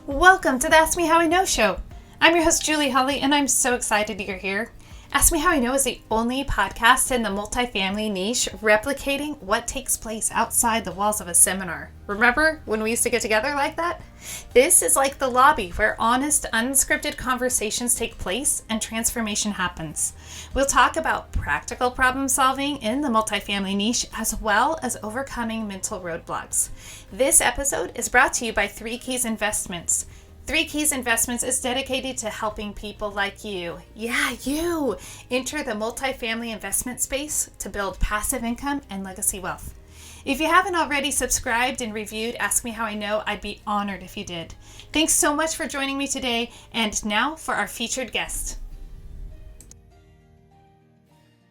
Welcome to the Ask Me How I Know show. I'm your host, Julie Hulley, and I'm so excited you're here. Ask Me How I Know is the only podcast in the multifamily niche replicating what takes place outside the walls of a seminar. Remember when we used to get together like that? This is like the lobby where honest, unscripted conversations take place and transformation happens. We'll talk about practical problem solving in the multifamily niche as well as overcoming mental roadblocks. This episode is brought to you by 3 Keys Investments. 3 Keys Investments is dedicated to helping people like you, you, enter the multifamily investment space to build passive income and legacy wealth. If you haven't already subscribed and reviewed Ask Me How I Know, I'd be honored if you did. Thanks so much for joining me today, and now for our featured guest.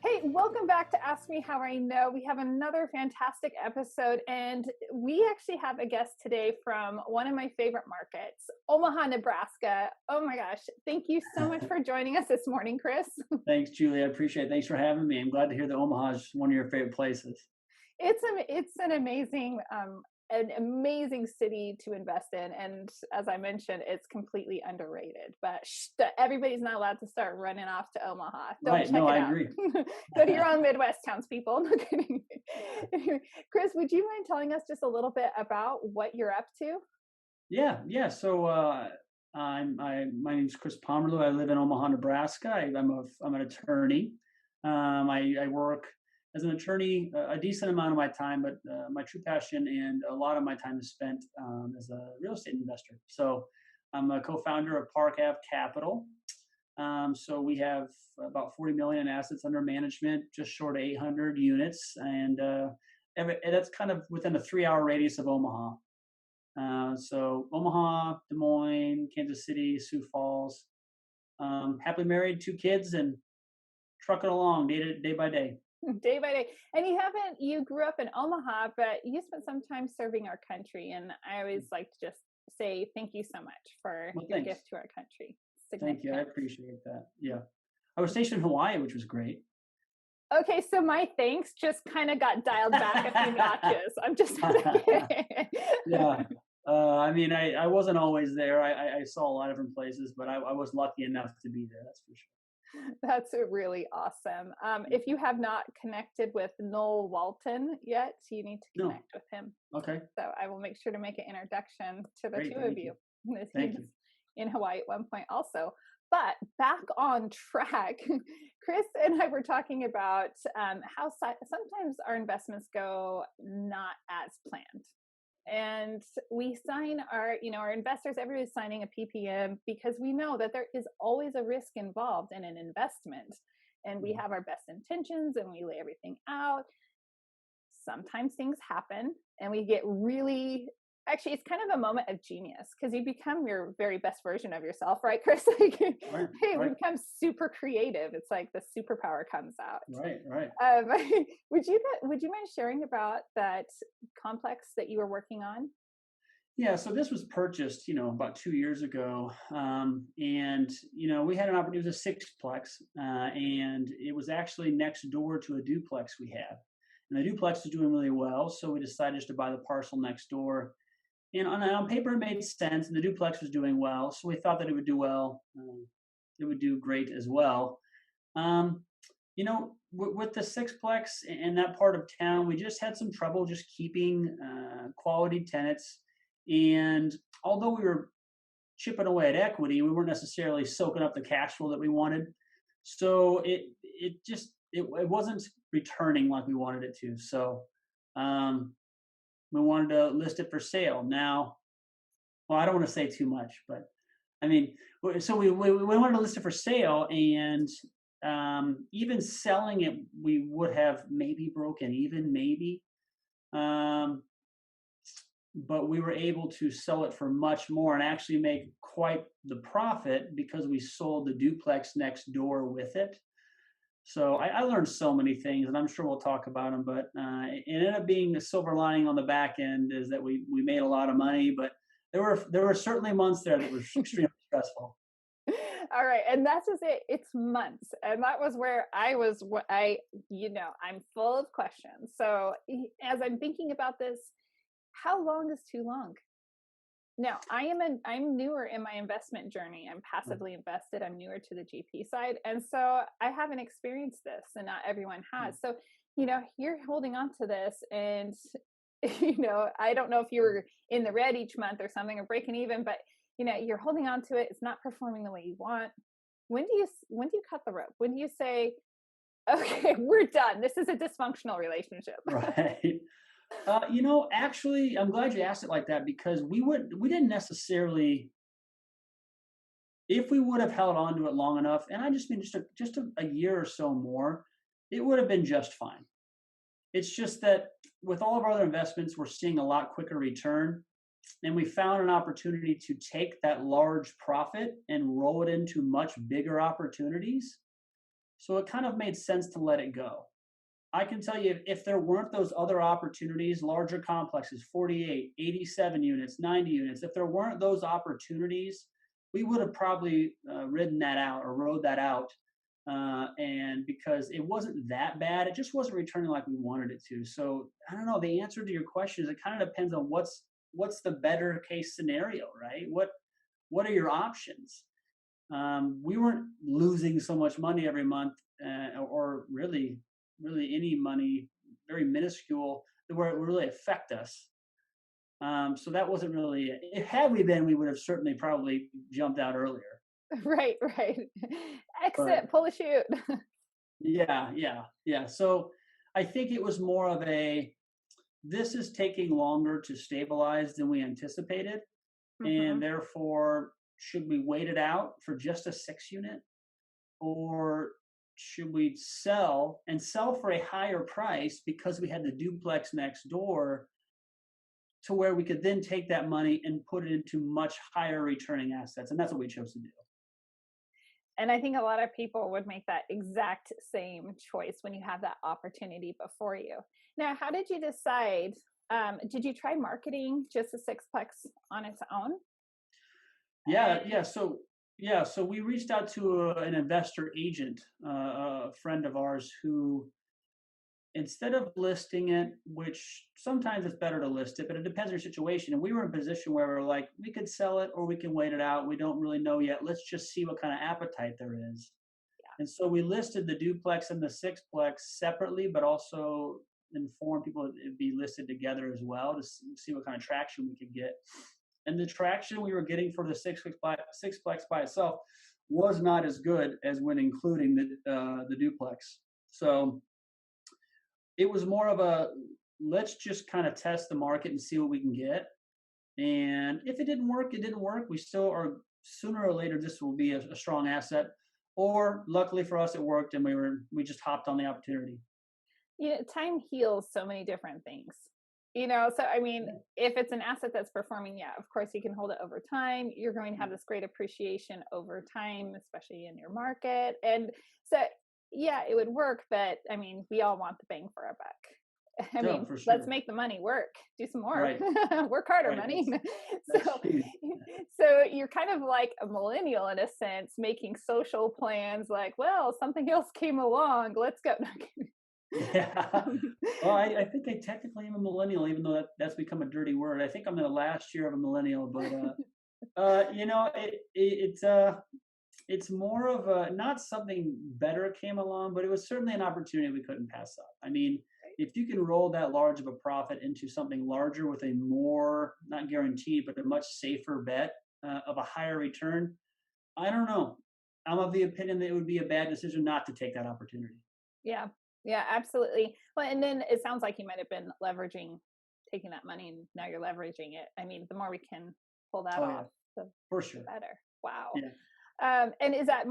Hey, welcome back to Ask Me How I Know. We have another fantastic episode, and we actually have a guest today from one of my favorite markets, Omaha, Nebraska. Oh my gosh. Thank you so much for joining us this morning, Chris. Thanks, Julie. I appreciate it. Thanks for having me. I'm glad to hear that Omaha is one of your favorite places. It's an amazing city to invest in, and as I mentioned, it's completely underrated. But everybody's not allowed to start running off to Omaha. I agree. Go to your own Midwest townspeople. No kidding. Chris, would you mind telling us just a little bit about what you're up to? Yeah. So my name is Chris Pomerleau. I live in Omaha, Nebraska. I'm an attorney. I work as an attorney a decent amount of my time, but my true passion and a lot of my time is spent as a real estate investor. So I'm a co-founder of Park Ave Capital. So we have about 40 million in assets under management, just short of 800 units, and that's kind of within a 3-hour radius of Omaha. So Omaha, Des Moines, Kansas City, Sioux Falls. Happily married, 2 kids, and trucking along day by day. Day by day. And you grew up in Omaha, but you spent some time serving our country. And I always like to just say thank you so much for your gift to our country. Thank you. I appreciate that. Yeah. I was stationed in Hawaii, which was great. Okay, so my thanks just kind of got dialed back a few notches. I'm just Yeah. I wasn't always there. I saw a lot of different places, but I was lucky enough to be there. That's for sure. That's really awesome. If you have not connected with Noel Walton yet, you need to connect with him. Okay. So I will make sure to make an introduction to the two of you. Thank you. In Hawaii at one point also. But back on track, Chris and I were talking about how sometimes our investments go not as planned. And we sign our investors, everybody's signing a PPM because we know that there is always a risk involved in an investment. And we have our best intentions and we lay everything out. Sometimes things happen and we get actually, it's kind of a moment of genius because you become your very best version of yourself, right, Chris? We become super creative. It's like the superpower comes out. Right. Would you mind sharing about that complex that you were working on? Yeah, so this was purchased, about 2 years ago, and we had an opportunity. It was a 6-plex, and it was actually next door to a duplex we had, and the duplex was doing really well, so we decided just to buy the parcel next door. And on paper, it made sense, and the duplex was doing well, so we thought that it would do well. It would do great as well. With the 6-plex in that part of town, we just had some trouble just keeping quality tenants. And although we were chipping away at equity, we weren't necessarily soaking up the cash flow that we wanted. So it wasn't returning like we wanted it to. So we wanted to list it for sale. Now, well, I don't want to say too much, but so we wanted to list it for sale, and even selling it, we would have maybe broken even, maybe. But we were able to sell it for much more and actually make quite the profit because we sold the duplex next door with it. So I learned so many things, and I'm sure we'll talk about them, but it ended up being a silver lining on the back end is that we made a lot of money, but there were certainly months there that were extremely stressful. All right. And that's just it. It's months. And that was where I'm full of questions. So as I'm thinking about this, how long is too long? Now, I'm newer in my investment journey. I'm passively invested. I'm newer to the GP side. And so I haven't experienced this, and not everyone has. So, you're holding on to this, and I don't know if you're in the red each month or something, or breaking even, but you're holding on to it. It's not performing the way you want. When do you cut the rope? When do you say, okay, we're done? This is a dysfunctional relationship. Right. Actually, I'm glad you asked it like that, because we didn't necessarily, if we would have held on to it long enough, and I just mean just a year or so more, it would have been just fine. It's just that with all of our other investments, we're seeing a lot quicker return. And we found an opportunity to take that large profit and roll it into much bigger opportunities. So it kind of made sense to let it go. I can tell you, if there weren't those other opportunities, larger complexes, 48, 87 units, 90 units, if there weren't those opportunities, we would have probably ridden that out or rode that out. And because it wasn't that bad, it just wasn't returning like we wanted it to. So I don't know. The answer to your question is, it kind of depends on what's the better case scenario, right? What are your options? We weren't losing so much money every month, or really any money, very minuscule, where it would really affect us. So that wasn't really it. Had we been, we would have certainly probably jumped out earlier. Right. Exit, pull a chute. Yeah. So I think it was more of this is taking longer to stabilize than we anticipated. And therefore, should we wait it out for just a 6 unit, or should we sell for a higher price because we had the duplex next door, to where we could then take that money and put it into much higher returning assets? And that's what we chose to do. And I think a lot of people would make that exact same choice when you have that opportunity before you. Now, how did you decide? Did you try marketing just a sixplex on its own? Yeah. So we reached out to an investor agent, a friend of ours, who, instead of listing it, which sometimes it's better to list it, but it depends on your situation. And we were in a position where we're like, we could sell it or we can wait it out. We don't really know yet. Let's just see what kind of appetite there is. Yeah. And so we listed the duplex and the sixplex separately, but also informed people it'd be listed together as well, to see what kind of traction we could get. And the traction we were getting for the sixplex by itself was not as good as when including the duplex. So it was more of a, let's just kind of test the market and see what we can get. And if it didn't work, it didn't work. We still are, sooner or later, this will be a strong asset. Or luckily for us, it worked, and we just hopped on the opportunity. Time heals so many different things. So I mean, if it's an asset that's performing, of course you can hold it over time. You're going to have this great appreciation over time, especially in your market. And so, it would work, but I mean, we all want the bang for our buck. I mean, for sure. Let's make the money work. Do some more. Right. Work harder, right. Money. So you're kind of like a millennial in a sense, making social plans like, well, something else came along. Let's go. Yeah. Well, I think I technically am a millennial, even though that's become a dirty word. I think I'm in the last year of a millennial, but it's more of a, not something better came along, but it was certainly an opportunity we couldn't pass up. I mean, if you can roll that large of a profit into something larger with a more, not guaranteed, but a much safer bet of a higher return, I don't know. I'm of the opinion that it would be a bad decision not to take that opportunity. Yeah, absolutely. Well, and then it sounds like you might have been taking that money, and now you're leveraging it. I mean, the more we can pull that off, the for sure. better. Wow. Yeah. And is that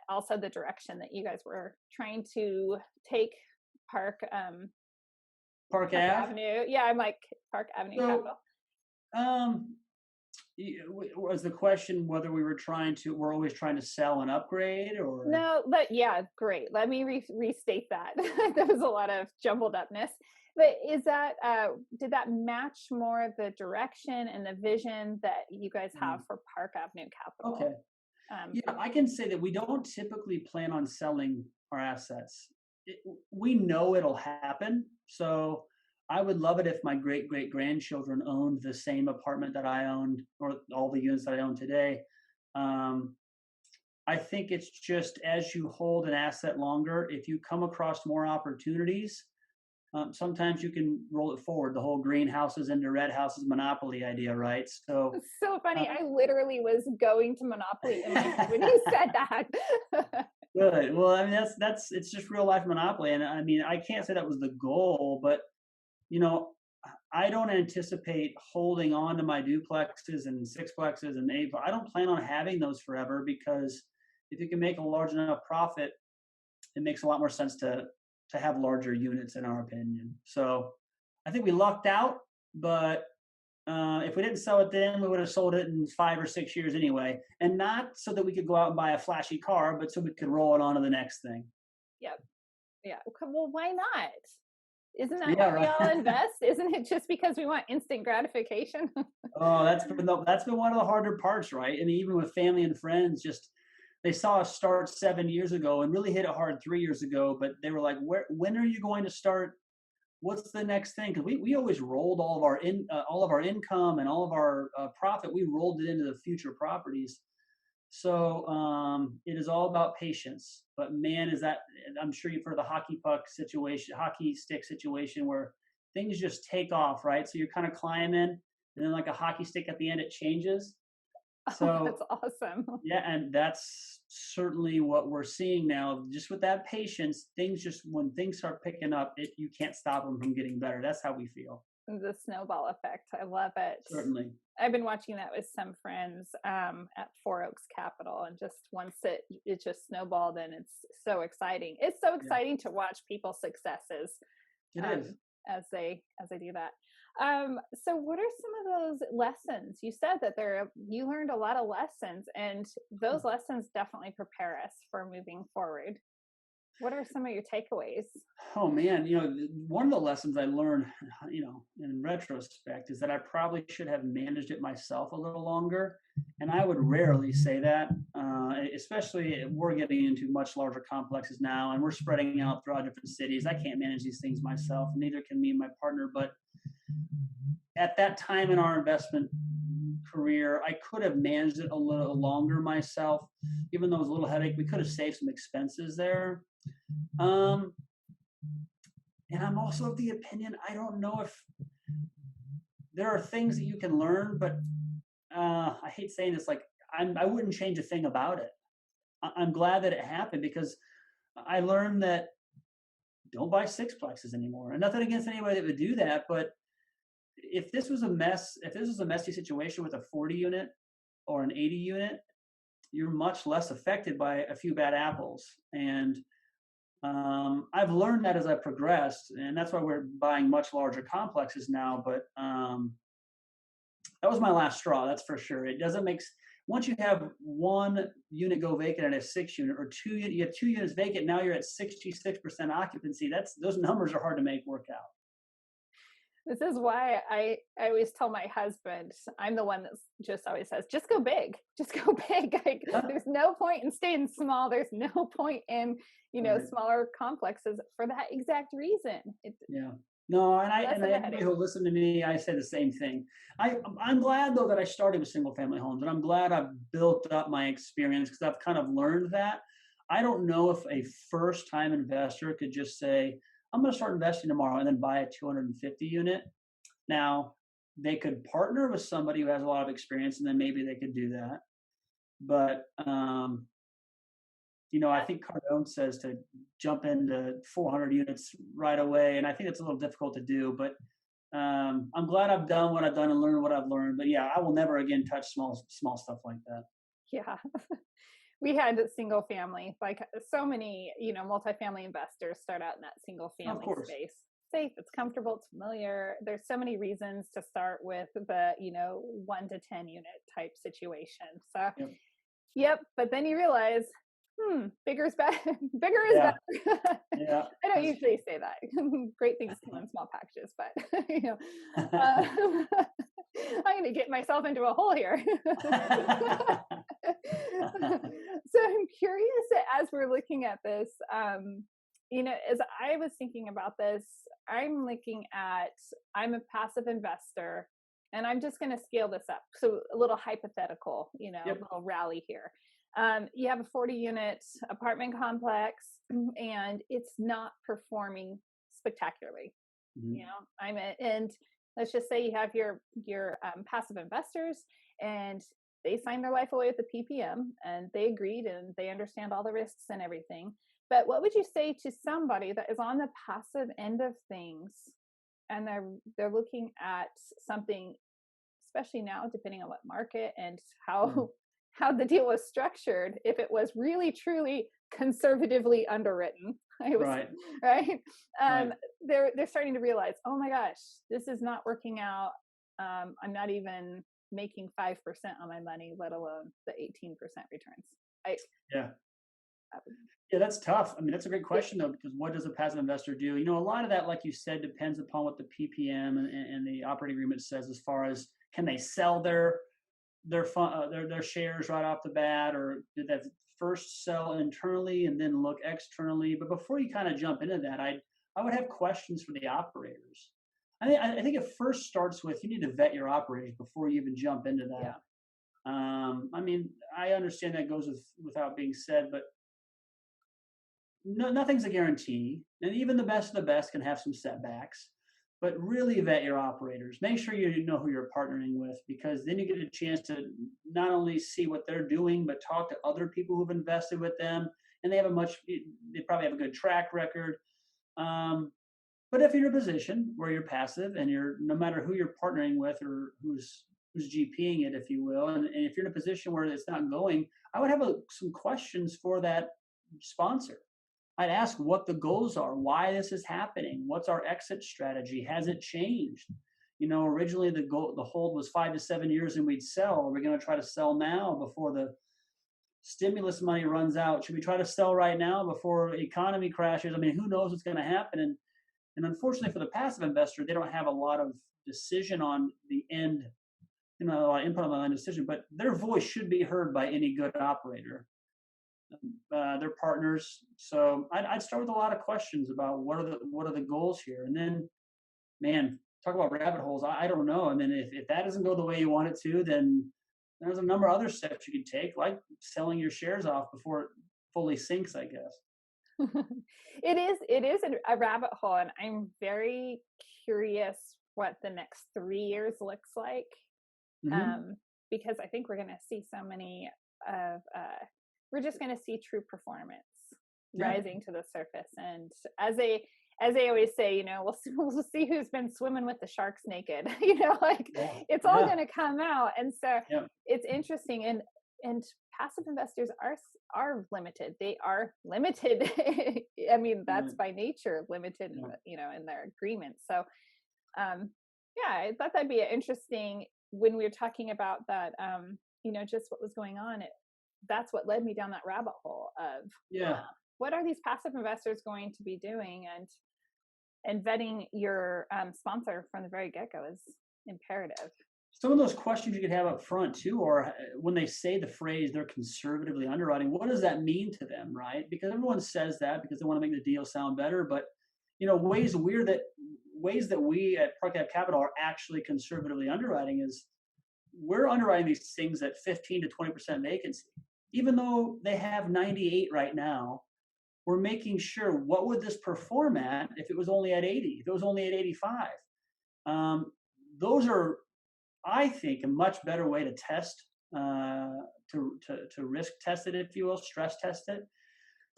also the direction that you guys were trying to take Park Avenue? Yeah, I'm like Park Avenue Capital. Was the question whether we're always trying to sell and upgrade, or? No, but great. Let me restate that. There was a lot of jumbled upness. But did that match more the direction and the vision that you guys have for Park Avenue Capital? Okay. I can say that we don't typically plan on selling our assets. We know it'll happen. So I would love it if my great great grandchildren owned the same apartment that I owned, or all the units that I own today. Um, I think it's just as you hold an asset longer, if you come across more opportunities, sometimes you can roll it forward. The whole greenhouses into red houses monopoly idea, right? So, It's so funny. uh, I literally was going to Monopoly in my head when you said that. good. Well, I mean, that's it's just real life monopoly, and I mean, I can't say that was the goal, but you know, I don't anticipate holding on to my duplexes and sixplexes and eight. I don't plan on having those forever because if you can make a large enough profit, it makes a lot more sense to have larger units, in our opinion. So I think we lucked out, but if we didn't sell it then, we would have sold it in 5 or 6 years anyway, and not so that we could go out and buy a flashy car, but so we could roll it on to the next thing. Yep. Yeah. Okay, well, why not? Isn't that Yeah, why we all right. invest? Isn't it just because we want instant gratification? Oh, that's been one of the harder parts, right? I mean, even with family and friends, just they saw us start 7 years ago and really hit it hard 3 years ago, but they were like, when are you going to start? What's the next thing? Because we always rolled all of our income and all of our profit. We rolled it into the future properties. So it is all about patience. But man, is that I'm sure you've heard the hockey stick situation where things just take off, right? So you're kind of climbing, and then like a hockey stick at the end, it changes. Oh, So that's awesome. yeah, and that's certainly what we're seeing now. Just with that patience, when things start picking up, you can't stop them from getting better. That's how we feel. The snowball effect. I love it. Certainly. I've been watching that with some friends at Four Capital, and just once it just snowballed, and it's so exciting. It's so Yeah, exciting to watch people's successes it is. as they do that. So what are some of those lessons? You said that you learned a lot of lessons, and those lessons definitely prepare us for moving forward. What are some of your takeaways? Oh man, one of the lessons I learned, in retrospect, is that I probably should have managed it myself a little longer. And I would rarely say that, especially if we're getting into much larger complexes now, and we're spreading out throughout different cities. I can't manage these things myself, neither can me and my partner. But at that time in our investment career, I could have managed it a little longer myself, even though it was a little headache. We could have saved some expenses there. Um, and I'm also of the opinion, I don't know if there are things that you can learn, but I hate saying this, like I wouldn't change a thing about it. I'm glad that it happened because I learned that don't buy sixplexes anymore. And nothing against anybody that would do that, but if this was a messy situation with a 40 unit or an 80 unit, you're much less affected by a few bad apples. And I've learned that as I progressed, and that's why we're buying much larger complexes now. But that was my last straw, that's for sure. It doesn't make once you have one unit go vacant at a 6 unit, or you have 2 units vacant, now you're at 66% occupancy. Those numbers are hard to make work out. This is why I always tell my husband, I'm the one that just always says, just go big, just go big. Like, there's no point in staying small. There's no point in, Right. smaller complexes for that exact reason. Yeah. No, and Less of a anybody headache. who listen to me, I say the same thing. I'm glad though that I started with single family homes, and I'm glad I've built up my experience because I've kind of learned that. I don't know if a first time investor could just say, I'm going to start investing tomorrow and then buy a 250 unit. Now, they could partner with somebody who has a lot of experience, and then maybe they could do that. But I think Cardone says to jump into 400 units right away, and I think it's a little difficult to do. But I'm glad I've done what I've done and learned what I've learned. But yeah, I will never again touch small stuff like that. Yeah. We had single family, like so many, multifamily investors start out in that single Of family course. space. Safe, it's comfortable, it's familiar. There's so many reasons to start with the, 1 to 10 unit type situation. So, Yep. yep. But then you realize, bigger is better. Bigger is Yeah. better. Yeah. I don't usually say that. Great things come in small packages, but I'm going to get myself into a hole here. So I'm curious, as we're looking at this, as I was thinking about this, I'm a passive investor, and I'm just going to scale this up. So a little hypothetical, a little rally here. You have a 40-unit apartment complex, and it's not performing spectacularly. Mm-hmm. And let's just say you have your passive investors, and they signed their life away with the PPM, and they agreed, and they understand all the risks and everything. But what would you say to somebody that is on the passive end of things, and they're looking at something, especially now, depending on what market and how the deal was structured, if it was really truly conservatively underwritten, right? They're starting to realize, oh my gosh, this is not working out. I'm not even making 5% on my money, let alone the 18% returns. Yeah, that's tough. I mean, that's a great question though, because what does a passive investor do? A lot of that, like you said, depends upon what the PPM and the operating agreement says, as far as, can they sell their shares right off the bat, or did they first sell internally and then look externally? But before you kind of jump into that, I would have questions for the operators. I think it first starts with, you need to vet your operators before you even jump into that. I mean, I understand that goes without being said, but nothing's a guarantee, and even the best of the best can have some setbacks. But really vet your operators. Make sure you know who you're partnering with, because then you get a chance to not only see what they're doing, but talk to other people who've invested with them, and they probably have a good track record. But if you're in a position where you're passive, and no matter who you're partnering with or who's GPing it, if you will, and if you're in a position where it's not going, I would have some questions for that sponsor. I'd ask what the goals are, why this is happening, what's our exit strategy, has it changed? Originally the hold was 5 to 7 years and we'd sell. Are we going to try to sell now before the stimulus money runs out? Should we try to sell right now before the economy crashes? I mean, who knows what's going to happen? And unfortunately for the passive investor, they don't have a lot of decision on the end, a lot of input on the end decision, but their voice should be heard by any good operator. They're partners, so I'd start with a lot of questions about what are the goals here, and then, man, talk about rabbit holes. I don't know. I mean, if that doesn't go the way you want it to, then there's a number of other steps you can take, like selling your shares off before it fully sinks, I guess. It is a rabbit hole, and I'm very curious what the next 3 years looks like, because I think we're going to see so many of we're just going to see true performance rising to the surface. And as they always say, we'll see who's been swimming with the sharks naked. It's all going to come out. And so it's interesting. And passive investors are limited. They are limited. I mean, that's by nature limited, in their agreement. So, I thought that'd be interesting when we were talking about that, just what was going on. That's what led me down that rabbit hole of what are these passive investors going to be doing, and vetting your sponsor from the very get-go is imperative. Some of those questions you could have up front too, or when they say the phrase they're conservatively underwriting, what does that mean to them, right? Because everyone says that because they want to make the deal sound better, but ways that we at Park Ave Capital are actually conservatively underwriting is we're underwriting these things at 15 to 20% vacancy. Even though they have 98 right now, we're making sure, what would this perform at if it was only at 80, if it was only at 85? Those are, I think, a much better way to test, to risk test it, if you will, stress test it.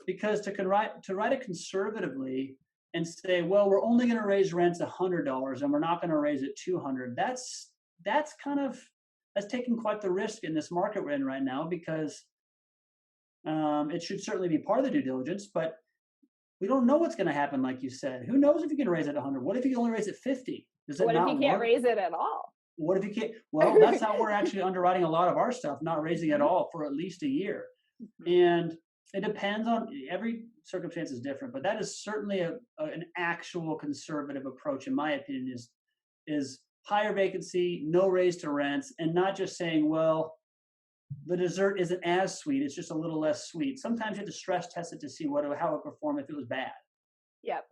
Because to write it conservatively and say, well, we're only going to raise rents $100 and we're not going to raise it $200, that's taking quite the risk in this market we're in right now, because it should certainly be part of the due diligence, but we don't know what's going to happen. Like you said, who knows if you can raise it 100? What if you can only raise it 50? What if you can't raise it at all? What if you can't? Well, that's how we're actually underwriting a lot of our stuff, not raising at all for at least a year. And it depends on, every circumstance is different, but that is certainly an actual conservative approach, in my opinion, is higher vacancy, no raise to rents, and not just saying, well, the dessert isn't as sweet, it's just a little less sweet. Sometimes you have to stress test it to see how it would perform if it was bad. Yep.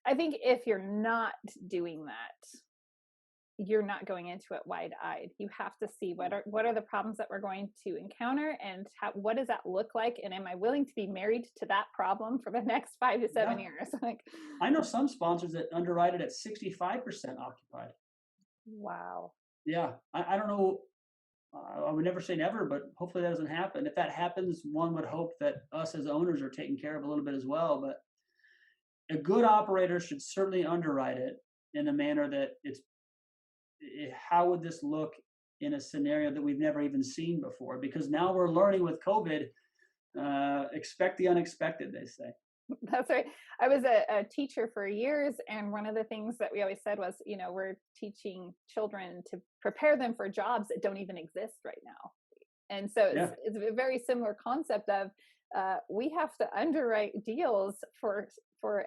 I think if you're not doing that, you're not going into it wide-eyed. You have to see what are the problems that we're going to encounter, and what does that look like, and am I willing to be married to that problem for the next 5 to 7 years? Like, I know some sponsors that underwrite it at 65% occupied. wow. Yeah, I don't know. I would never say never, but hopefully that doesn't happen. If that happens, one would hope that us as owners are taken care of a little bit as well. But a good operator should certainly underwrite it in a manner that how would this look in a scenario that we've never even seen before? Because now we're learning with COVID, expect the unexpected, they say. That's right. I was a teacher for years, and one of the things that we always said was, we're teaching children to prepare them for jobs that don't even exist right now. And so it's a very similar concept of we have to underwrite deals for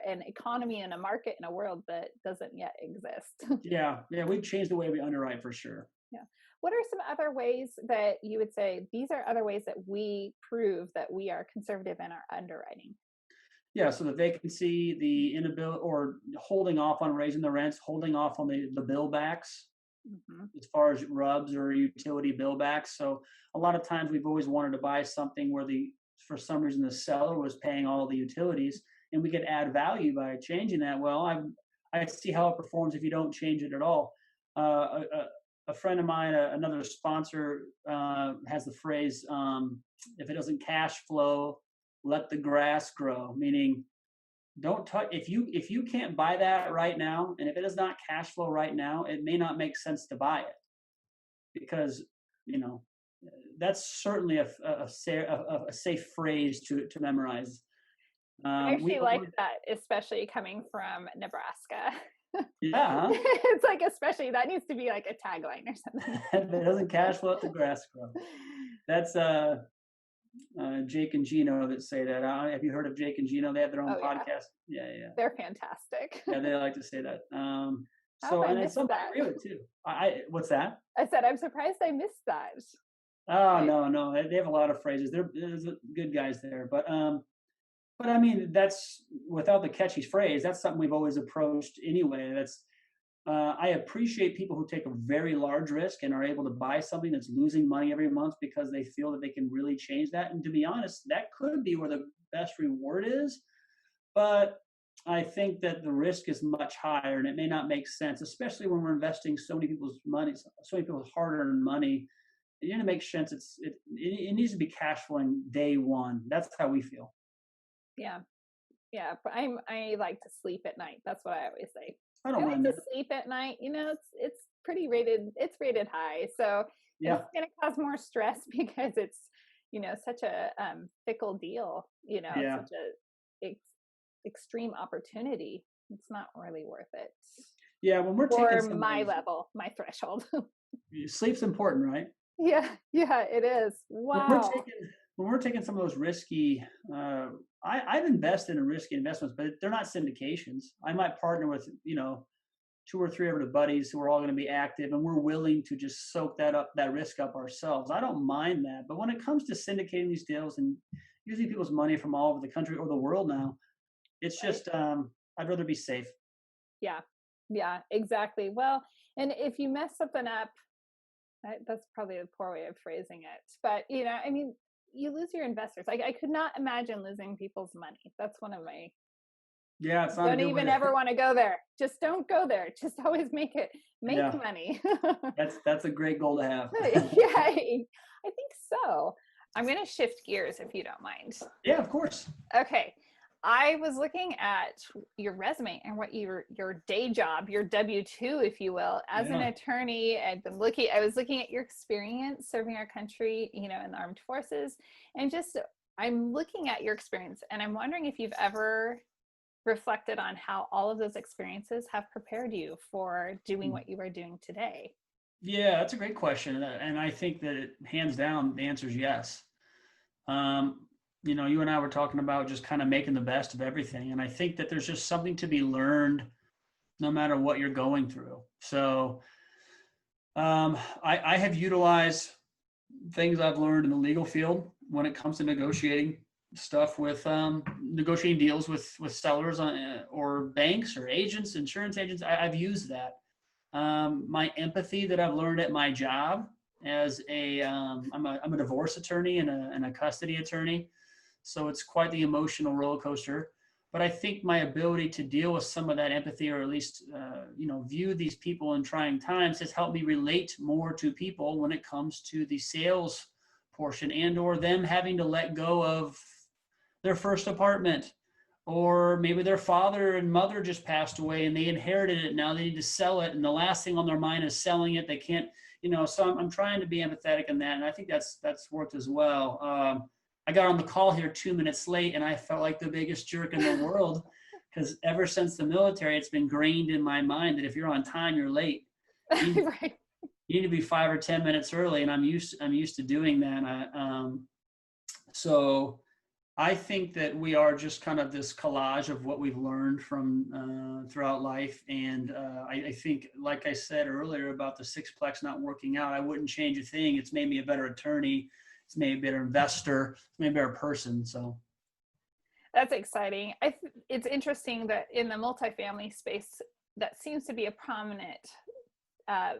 an economy and a market in a world that doesn't yet exist. Yeah, we've changed the way we underwrite for sure. Yeah. What are some other ways that you would say these are other ways that we prove that we are conservative in our underwriting? Yeah, so the vacancy, the inability or holding off on raising the rents, holding off on the bill backs, as far as RUBS or utility bill backs. So a lot of times we've always wanted to buy something where for some reason the seller was paying all the utilities, and we could add value by changing that. Well, I see how it performs if you don't change it at all. A friend of mine, another sponsor, has the phrase, if it doesn't cash flow, let the grass grow, meaning don't touch. If you can't buy that right now, and if it does not cash flow right now, it may not make sense to buy it, because that's certainly a safe phrase to memorize. I actually like that, especially coming from Nebraska. Yeah, it's like, especially that needs to be like a tagline or something. If it doesn't cash flow, let the grass grow. That's Jake and Gino that say that. Have you heard of Jake and Gino? They have their own podcast. Yeah. They're fantastic. Yeah, they like to say that. And it's something I agree with too. What's that? I said, I'm surprised I missed that. Oh, no. They have a lot of phrases. There's good guys there, but I mean, that's without the catchy phrase. That's something we've always approached anyway. I appreciate people who take a very large risk and are able to buy something that's losing money every month because they feel that they can really change that. And to be honest, that could be where the best reward is. But I think that the risk is much higher, and it may not make sense, especially when we're investing so many people's money, so many people's hard-earned money. It didn't make sense. It needs to be cash flowing day one. That's how we feel. Yeah. I like to sleep at night. That's what I always say. I don't mind to sleep at night. It's pretty rated. It's rated high, so it's going to cause more stress because it's such a fickle deal. Such a extreme opportunity. It's not really worth it. Yeah, when we're taking my level, my threshold. Sleep's important, right? Yeah, it is. Wow. When we're taking some of those risky, I've invested in risky investments, but they're not syndications. I might partner with, 2 or 3 other buddies who are all going to be active, and we're willing to just soak that risk up ourselves. I don't mind that. But when it comes to syndicating these deals and using people's money from all over the country or the world now, it's just, I'd rather be safe. Yeah, exactly. Well, and if you mess something up, that's probably a poor way of phrasing it. But, you lose your investors. I could not imagine losing people's money. That's one of my. Yeah, it's not. Don't even ever want to go there. Just don't go there. Just always make money. That's a great goal to have. Yeah, I think so. I'm going to shift gears if you don't mind. Yeah, of course. Okay. I was looking at your resume and what your day job, your W-2, if you will, as an attorney. I was looking at your experience serving our country, in the armed forces, and I'm looking at your experience, and I'm wondering if you've ever reflected on how all of those experiences have prepared you for doing what you are doing today. Yeah, that's a great question. And I think that hands down, the answer is yes. You and I were talking about just kind of making the best of everything. And I think that there's just something to be learned no matter what you're going through. So I have utilized things I've learned in the legal field when it comes to negotiating stuff with negotiating deals with sellers or banks or agents, insurance agents. I've used that. My empathy that I've learned at my job as I'm a divorce attorney and a custody attorney. So it's quite the emotional roller coaster. But I think my ability to deal with some of that empathy, or at least, view these people in trying times, has helped me relate more to people when it comes to the sales portion, and or them having to let go of their first apartment, or maybe their father and mother just passed away and they inherited it. Now they need to sell it, and the last thing on their mind is selling it. They can't, so I'm trying to be empathetic in that, and I think that's worked as well. I got on the call here 2 minutes late, and I felt like the biggest jerk in the world, because ever since the military, it's been ingrained in my mind that if you're on time, you're late. Right. You need to be 5 or 10 minutes early, and I'm used to doing that. So I think that we are just kind of this collage of what we've learned from throughout life. And I think, like I said earlier about the sixplex not working out, I wouldn't change a thing. It's made me a better attorney. It's made me a better investor. It's made me a better person. So that's exciting. It's interesting that in the multifamily space, that seems to be a prominent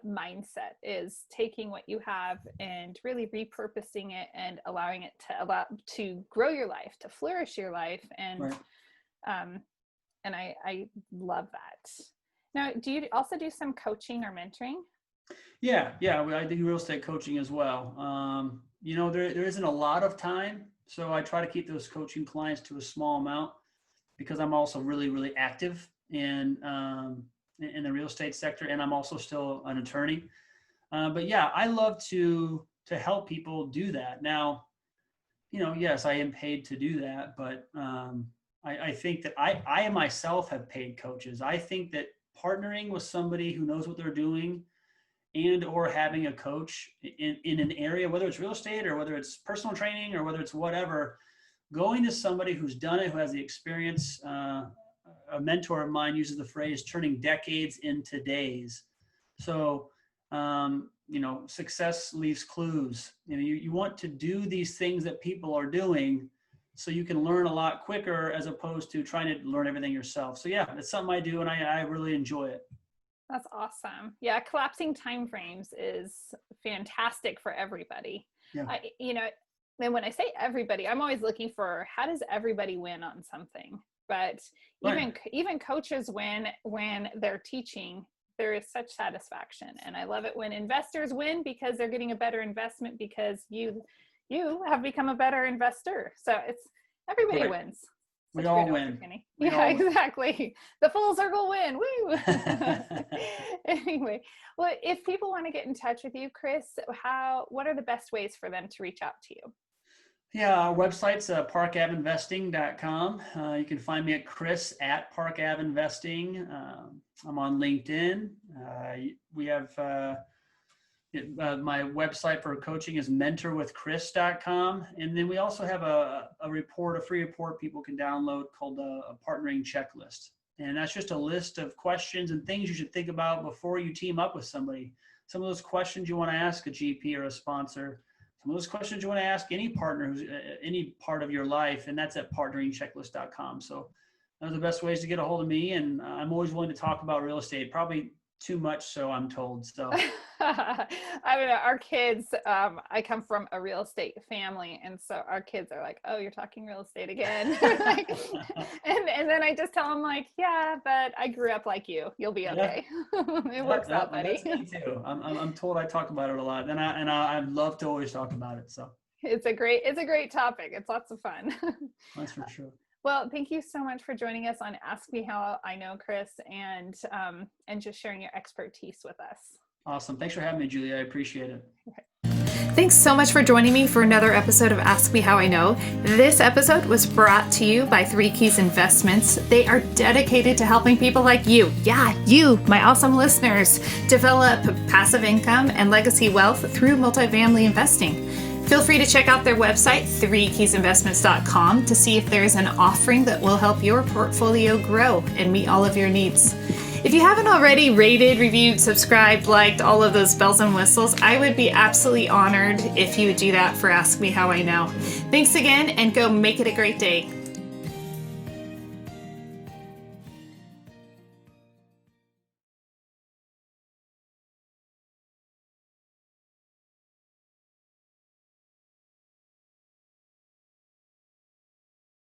mindset, is taking what you have and really repurposing it and allowing it to grow your life, to flourish your life. And right. And I love that. Now, do you also do some coaching or mentoring? Yeah, I do real estate coaching as well. There isn't a lot of time, so I try to keep those coaching clients to a small amount, because I'm also really, really active in the real estate sector, and I'm also still an attorney. But yeah, I love to help people do that. Now, yes, I am paid to do that, but I think that I myself have paid coaches. I think that partnering with somebody who knows what they're doing, and or having a coach in an area, whether it's real estate or whether it's personal training or whether it's whatever, going to somebody who's done it, who has the experience. A mentor of mine uses the phrase turning decades into days. So, success leaves clues. You want to do these things that people are doing so you can learn a lot quicker, as opposed to trying to learn everything yourself. So yeah, it's something I do, and I really enjoy it. That's awesome. Yeah, collapsing timeframes is fantastic for everybody. Yeah. And when I say everybody, I'm always looking for, how does everybody win on something? But even coaches win when they're teaching. There is such satisfaction, and I love it when investors win, because they're getting a better investment because you have become a better investor. So everybody wins. We all win. Exactly. The full circle win. Woo! Anyway, well, if people want to get in touch with you, Chris, what are the best ways for them to reach out to you? Yeah, our website's parkaveinvesting.com. You can find me at Chris at Park Ave Investing. I'm on LinkedIn. We have my website for coaching is mentorwithchris.com. And then we also have a free report people can download called a partnering checklist. And that's just a list of questions and things you should think about before you team up with somebody. Some of those questions you want to ask a GP or a sponsor. Some of those questions you want to ask any partner who's any part of your life, and that's at partneringchecklist.com. So those are the best ways to get a hold of me, and I'm always willing to talk about real estate, probably too much, so I'm told. So I mean, our kids, I come from a real estate family, and so our kids are like, oh, you're talking real estate again. and then I just tell them, like, yeah, but I grew up like you. You'll be okay. It works out, buddy. That's me too. I'm told I talk about it a lot, and I love to always talk about it. So it's a great topic. It's lots of fun. That's for sure. Well, thank you so much for joining us on Ask Me How I Know, Chris, and just sharing your expertise with us. Awesome. Thanks for having me, Julia. I appreciate it. Thanks so much for joining me for another episode of Ask Me How I Know. This episode was brought to you by 3 Keys Investments. They are dedicated to helping people like you, you, my awesome listeners, develop passive income and legacy wealth through multifamily investing. Feel free to check out their website, 3keysinvestments.com, to see if there is an offering that will help your portfolio grow and meet all of your needs. If you haven't already rated, reviewed, subscribed, liked, all of those bells and whistles, I would be absolutely honored if you would do that for Ask Me How I Know. Thanks again, and go make it a great day.